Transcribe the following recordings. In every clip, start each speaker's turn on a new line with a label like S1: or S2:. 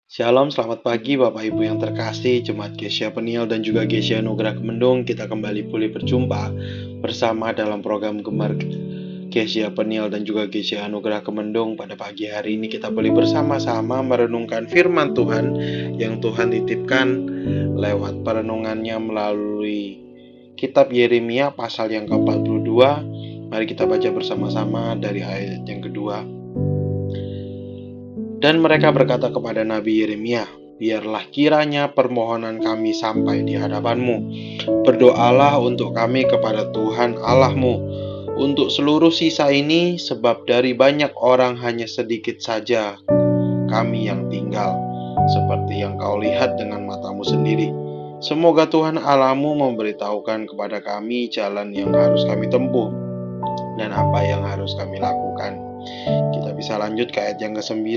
S1: Shalom, selamat pagi Bapak Ibu yang terkasih, Jemaat Gereja Peniel dan juga Gereja Anugerah Kemendung. Kita kembali pulih berjumpa bersama dalam program Gemar Gereja Peniel dan juga Gereja Anugerah Kemendung. Pada pagi hari ini kita boleh bersama-sama merenungkan firman Tuhan yang Tuhan titipkan lewat perenungannya melalui kitab Yeremia pasal yang ke-42. Mari kita baca bersama-sama dari ayat yang kedua. Dan mereka berkata kepada Nabi Yeremia, biarlah kiranya permohonan kami sampai di hadapanmu. Berdoalah untuk kami kepada Tuhan Allahmu untuk seluruh sisa ini, sebab dari banyak orang hanya sedikit saja kami yang tinggal, seperti yang kau lihat dengan matamu sendiri. Semoga Tuhan Allahmu memberitahukan kepada kami jalan yang harus kami tempuh dan apa yang harus kami lakukan. Kita bisa lanjut ke ayat yang ke-9.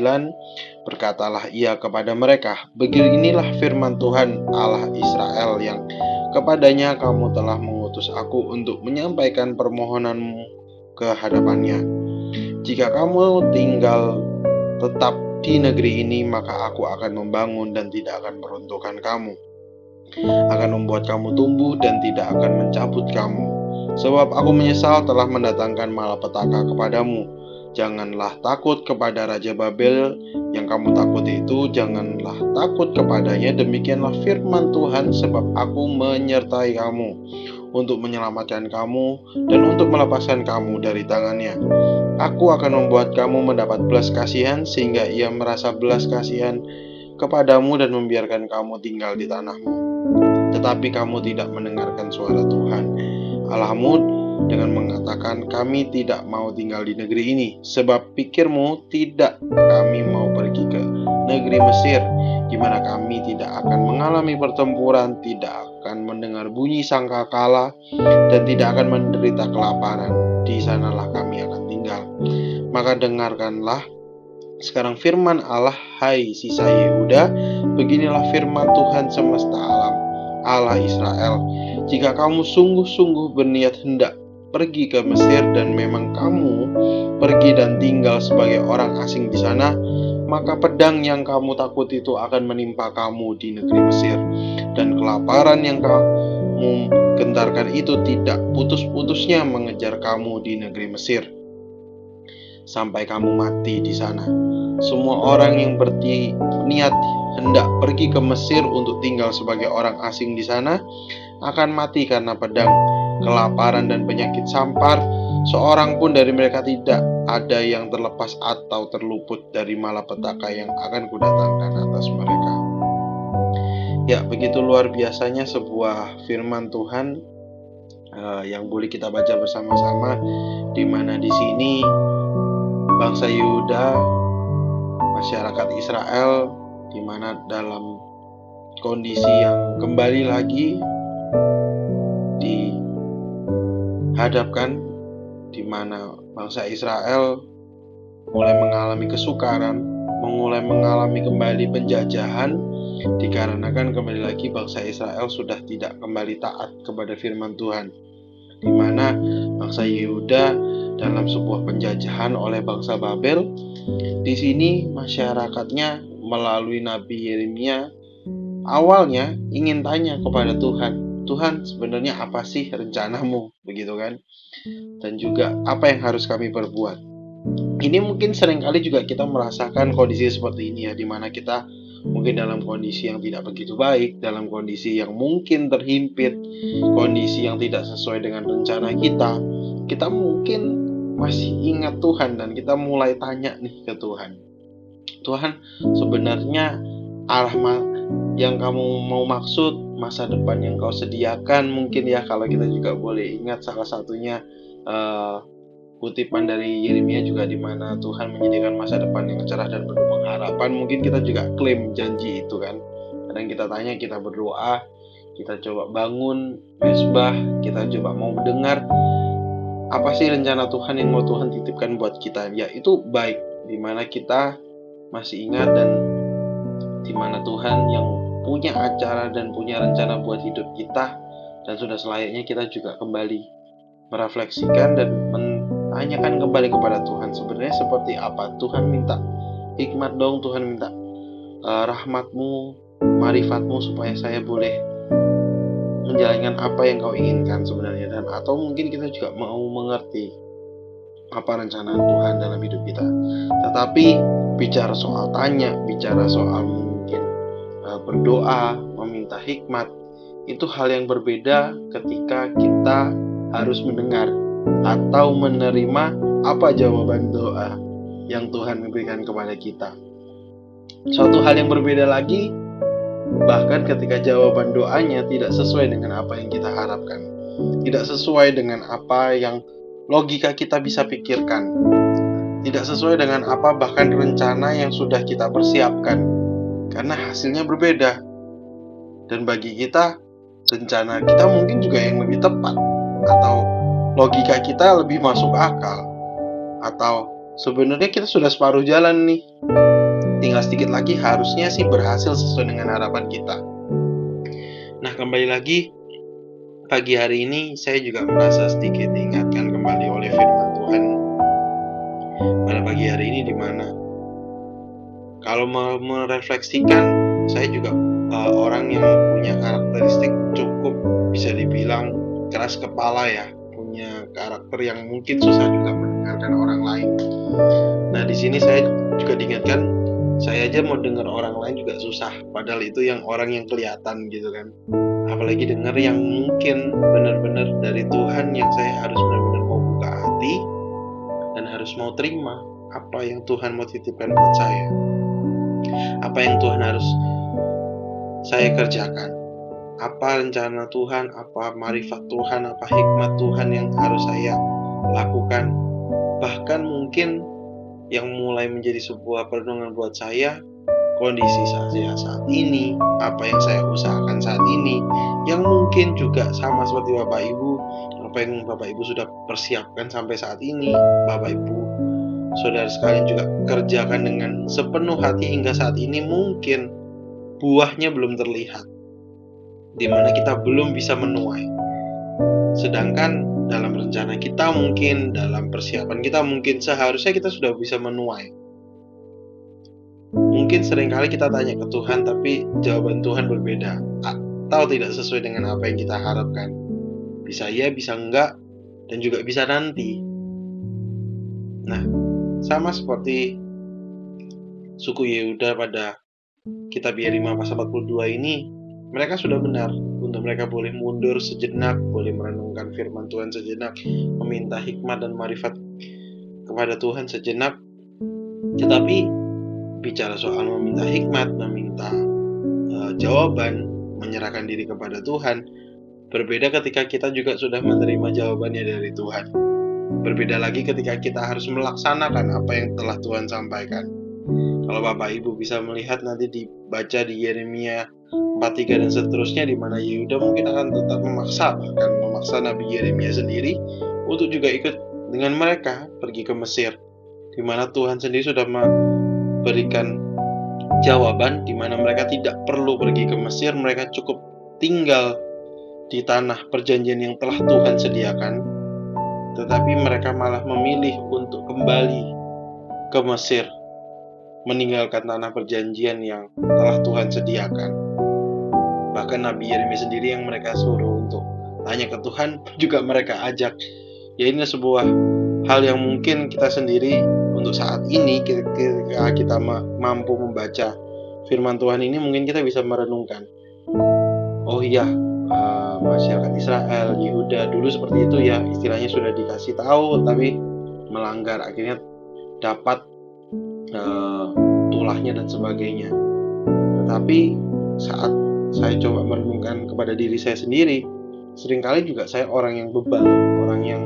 S1: Berkatalah ia kepada mereka, beginilah firman Tuhan Allah Israel yang kepadanya kamu telah mengutus aku untuk menyampaikan permohonanmu ke hadapannya. Jika kamu tinggal tetap di negeri ini, maka aku akan membangun dan tidak akan meruntuhkan kamu, akan membuat kamu tumbuh dan tidak akan mencabut kamu. Sebab aku menyesal telah mendatangkan malapetaka kepadamu. Janganlah takut kepada Raja Babel yang kamu takuti itu, janganlah takut kepadanya. Demikianlah firman Tuhan, sebab aku menyertai kamu untuk menyelamatkan kamu dan untuk melepaskan kamu dari tangannya. Aku akan membuat kamu mendapat belas kasihan, sehingga ia merasa belas kasihan kepadamu dan membiarkan kamu tinggal di tanahmu. Tetapi kamu tidak mendengarkan suara Tuhan Allahmu dengan mengatakan, kami tidak mau tinggal di negeri ini. Sebab pikirmu, tidak kami mau pergi ke negeri Mesir, di mana kami tidak akan mengalami pertempuran, tidak akan mendengar bunyi sangkakala, dan tidak akan menderita kelaparan. Di sanalah kami akan tinggal. Maka dengarkanlah sekarang firman Allah, hai sisa Yehuda. Beginilah firman Tuhan semesta alam, Allah Israel. Jika kamu sungguh-sungguh berniat hendak pergi ke Mesir, dan memang kamu pergi dan tinggal sebagai orang asing di sana, maka pedang yang kamu takut itu akan menimpa kamu di negeri Mesir, dan kelaparan yang kamu gentarkan itu tidak putus-putusnya mengejar kamu di negeri Mesir, sampai kamu mati di sana. Semua orang yang berniat hendak pergi ke Mesir untuk tinggal sebagai orang asing di sana akan mati karena pedang, kelaparan, dan penyakit sampar. Seorang pun dari mereka tidak ada yang terlepas atau terluput dari malapetaka yang akan kudatangkan atas mereka. Ya, begitu luar biasanya sebuah firman Tuhan yang boleh kita baca bersama-sama, di mana di sini bangsa Yehuda, masyarakat Israel, di mana dalam kondisi yang kembali lagi dihadapkan, di mana bangsa Israel mulai mengalami kesukaran, mulai mengalami kembali penjajahan, dikarenakan kembali lagi bangsa Israel sudah tidak kembali taat kepada firman Tuhan, di mana bangsa Yehuda dalam sebuah penjajahan oleh bangsa Babel. Di sini masyarakatnya melalui Nabi Yeremia awalnya ingin tanya kepada Tuhan, Tuhan, sebenarnya apa sih rencanamu, begitu kan? Dan juga apa yang harus kami perbuat. Ini mungkin seringkali juga kita merasakan kondisi seperti ini ya, dimana kita mungkin dalam kondisi yang tidak begitu baik, dalam kondisi yang mungkin terhimpit, kondisi yang tidak sesuai dengan rencana kita. Kita mungkin masih ingat Tuhan dan kita mulai tanya nih ke Tuhan, Tuhan, sebenarnya arah yang kamu mau maksud, masa depan yang kau sediakan, mungkin ya, kalau kita juga boleh ingat salah satunya kutipan dari Yeremia juga, di mana Tuhan menyediakan masa depan yang cerah dan penuh pengharapan. Mungkin kita juga klaim janji itu kan. Kadang kita tanya, kita berdoa, kita coba bangun mesbah, kita coba mau mendengar apa sih rencana Tuhan yang mau Tuhan titipkan buat kita. Ya, itu baik, dimana kita masih ingat dan dimana Tuhan yang punya acara dan punya rencana buat hidup kita, dan sudah selayaknya kita juga kembali merefleksikan dan menanyakan kembali kepada Tuhan, sebenarnya seperti apa. Tuhan minta hikmat dong, Tuhan minta rahmat-Mu, marifat-Mu, supaya saya boleh menjalankan apa yang Kau inginkan sebenarnya. Dan atau mungkin kita juga mau mengerti apa rencana Tuhan dalam hidup kita. Tetapi bicara soal tanya, bicara soal mungkin berdoa, meminta hikmat, itu hal yang berbeda ketika kita harus mendengar atau menerima apa jawaban doa yang Tuhan berikan kepada kita. Suatu hal yang berbeda lagi, bahkan ketika jawaban doanya tidak sesuai dengan apa yang kita harapkan, tidak sesuai dengan apa yang logika kita bisa pikirkan, tidak sesuai dengan apa bahkan rencana yang sudah kita persiapkan, karena hasilnya berbeda. Dan bagi kita, rencana kita mungkin juga yang lebih tepat, atau logika kita lebih masuk akal, atau sebenarnya kita sudah separuh jalan nih, tinggal sedikit lagi harusnya sih berhasil sesuai dengan harapan kita. Nah, kembali lagi, pagi hari ini saya juga merasa sedikit diingatkan kembali oleh firman Tuhan pada pagi hari ini, di mana kalau merefleksikan, saya juga orang yang punya karakteristik cukup bisa dibilang keras kepala ya, punya karakter yang mungkin susah juga mendengarkan orang lain. Nah, di sini saya juga diingatkan, saya aja mau dengar orang lain juga susah, padahal itu yang orang yang kelihatan gitu kan. Apalagi dengar yang mungkin benar-benar dari Tuhan, yang saya harus benar-benar mau buka hati dan harus mau terima apa yang Tuhan mau titipkan buat saya, apa yang Tuhan harus saya kerjakan, apa rencana Tuhan, apa marifat Tuhan, apa hikmat Tuhan yang harus saya lakukan. Bahkan mungkin yang mulai menjadi sebuah perenungan buat saya, kondisi saya saat ini, apa yang saya usahakan saat ini, yang mungkin juga sama seperti Bapak Ibu, apa yang Bapak Ibu sudah persiapkan sampai saat ini, Bapak Ibu, saudara sekalian juga kerjakan dengan sepenuh hati hingga saat ini, mungkin buahnya belum terlihat, di mana kita belum bisa menuai. Sedangkan dalam rencana kita mungkin, dalam persiapan kita mungkin seharusnya kita sudah bisa menuai. Mungkin seringkali kita tanya ke Tuhan, tapi jawaban Tuhan berbeda atau tidak sesuai dengan apa yang kita harapkan. Bisa ya, bisa enggak, dan juga bisa nanti. Nah, sama seperti suku Yehuda pada kitab Yeremia pasal 42 ini, mereka sudah benar untuk mereka boleh mundur sejenak, boleh merenungkan firman Tuhan sejenak, meminta hikmat dan marifat kepada Tuhan sejenak. Tetapi bicara soal meminta hikmat, meminta jawaban, menyerahkan diri kepada Tuhan, berbeda ketika kita juga sudah menerima jawabannya dari Tuhan. Berbeda lagi ketika kita harus melaksanakan apa yang telah Tuhan sampaikan. Kalau Bapak Ibu bisa melihat nanti dibaca di Yeremia 43 dan seterusnya, di mana Yehuda mungkin akan tetap memaksa Nabi Yeremia sendiri untuk juga ikut dengan mereka pergi ke Mesir, di mana Tuhan sendiri sudah memberikan jawaban di mana mereka tidak perlu pergi ke Mesir, mereka cukup tinggal di tanah perjanjian yang telah Tuhan sediakan. Tetapi mereka malah memilih untuk kembali ke Mesir, meninggalkan tanah perjanjian yang telah Tuhan sediakan. Bahkan Nabi Yeremia sendiri yang mereka suruh untuk tanya ke Tuhan juga mereka ajak. Ya, ini sebuah hal yang mungkin kita sendiri untuk saat ini, ketika kita mampu membaca firman Tuhan ini, mungkin kita bisa merenungkan, oh iya, masyarakat Israel, Yehuda dulu seperti itu ya, istilahnya sudah dikasih tahu tapi melanggar, akhirnya dapat tulahnya dan sebagainya. Tetapi saat saya coba merenungkan kepada diri saya sendiri, seringkali juga saya orang yang bebal, orang yang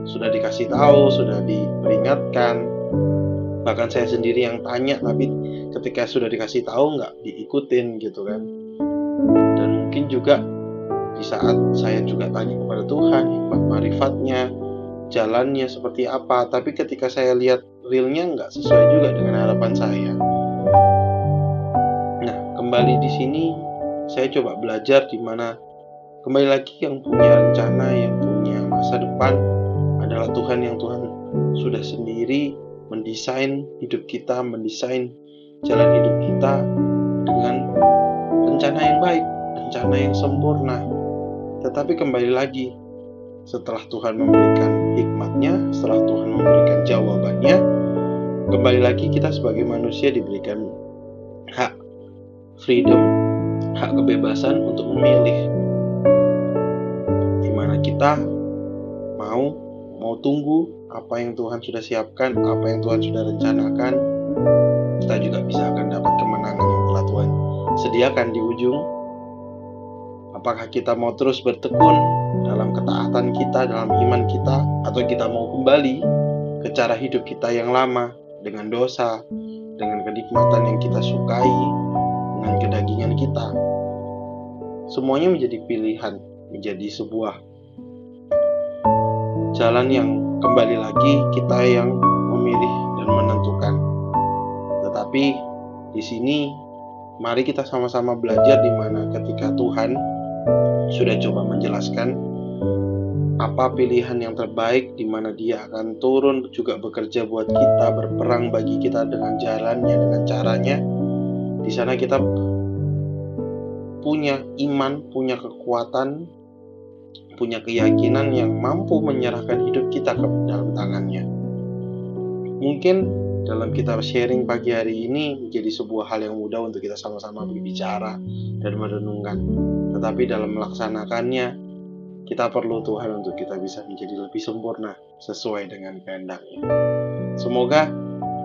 S1: sudah dikasih tahu, sudah diperingatkan, bahkan saya sendiri yang tanya, tapi ketika sudah dikasih tahu nggak diikutin gitu kan. Dan mungkin juga di saat saya juga tanya kepada Tuhan, hikmat marifatnya, jalannya seperti apa, tapi ketika saya lihat realnya nggak sesuai juga dengan harapan saya. Nah, kembali di sini saya coba belajar di mana kembali lagi yang punya rencana, yang punya masa depan adalah Tuhan, yang Tuhan sudah sendiri mendesain hidup kita, mendesain jalan hidup kita, rencana yang baik, rencana yang sempurna. Tetapi kembali lagi, setelah Tuhan memberikan hikmatnya, setelah Tuhan memberikan jawabannya, kembali lagi kita sebagai manusia diberikan hak freedom, hak kebebasan untuk memilih. Dimana kita mau tunggu apa yang Tuhan sudah siapkan, apa yang Tuhan sudah rencanakan. Kita juga bisa akan dapat kemenangan yang telah Tuhan sediakan di ujung. Apakah kita mau terus bertekun dalam ketaatan kita, dalam iman kita, atau kita mau kembali ke cara hidup kita yang lama, dengan dosa, dengan kenikmatan yang kita sukai, dengan kedagingan kita. Semuanya menjadi pilihan, menjadi sebuah jalan yang kembali lagi kita yang memilih dan menentukan. Tetapi di sini mari kita sama-sama belajar di mana ketika Tuhan sudah coba menjelaskan apa pilihan yang terbaik, di mana Dia akan turun juga bekerja buat kita, berperang bagi kita dengan jalannya, dengan caranya. Di sana kita punya iman, punya kekuatan, punya keyakinan yang mampu menyerahkan hidup kita ke dalam tangannya. Mungkin dalam kita sharing pagi hari ini menjadi sebuah hal yang mudah untuk kita sama-sama berbicara dan merenungkan. Tetapi dalam melaksanakannya, kita perlu Tuhan untuk kita bisa menjadi lebih sempurna sesuai dengan kehendak-Nya. Semoga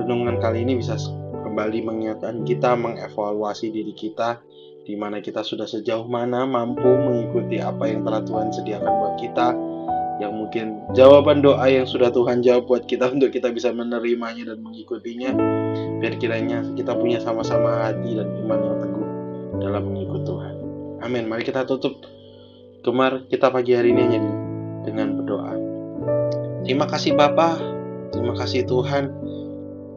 S1: renungan kali ini bisa kembali mengingatkan kita, mengevaluasi diri kita, di mana kita sudah sejauh mana mampu mengikuti apa yang telah Tuhan sediakan buat kita, yang mungkin jawaban doa yang sudah Tuhan jawab buat kita untuk kita bisa menerimanya dan mengikutinya. Biar kiranya kita punya sama-sama hati dan iman yang teguh dalam mengikut Tuhan. Amin. Mari kita tutup Gemar kita pagi hari ini hanya dengan berdoa. Terima kasih Bapa, terima kasih Tuhan.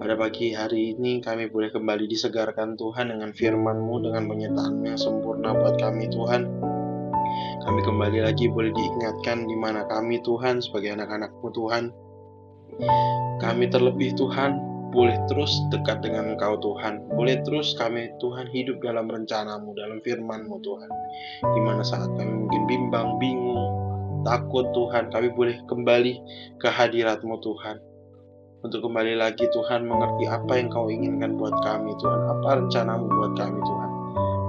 S1: Pada pagi hari ini kami boleh kembali disegarkan Tuhan dengan firman-Mu, dengan penyertaan yang sempurna buat kami Tuhan. Kami kembali lagi boleh diingatkan di mana kami Tuhan sebagai anak-anak-Mu Tuhan. Kami terlebih Tuhan boleh terus dekat dengan Engkau Tuhan. Boleh terus kami Tuhan hidup dalam rencana-Mu, dalam firman-Mu Tuhan. Di mana saat kami mungkin bimbang, bingung, takut Tuhan, kami boleh kembali ke hadirat-Mu Tuhan. Untuk kembali lagi Tuhan mengerti apa yang Kau inginkan buat kami Tuhan, apa rencana-Mu buat kami Tuhan.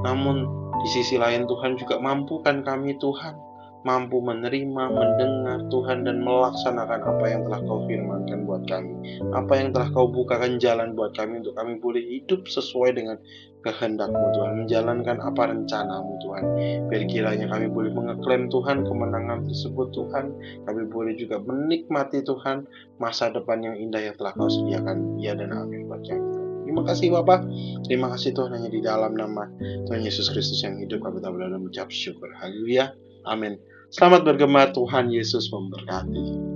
S1: Namun di sisi lain Tuhan juga mampukan kami Tuhan, mampu menerima, mendengar Tuhan, dan melaksanakan apa yang telah Kau firmankan buat kami, apa yang telah Kau bukakan jalan buat kami untuk kami boleh hidup sesuai dengan kehendak-Mu Tuhan, menjalankan apa rencana-Mu Tuhan. Biar kiranya kami boleh mengeklaim Tuhan kemenangan tersebut Tuhan, kami boleh juga menikmati Tuhan masa depan yang indah yang telah Kau sediakan. Ya dan amin buat kami. Terima kasih Bapak, terima kasih Tuhan, hanya di dalam nama Tuhan Yesus Kristus yang hidup kami tak boleh mengucap syukur. Haleluya, amin. Selamat bergema, Tuhan Yesus memberkati.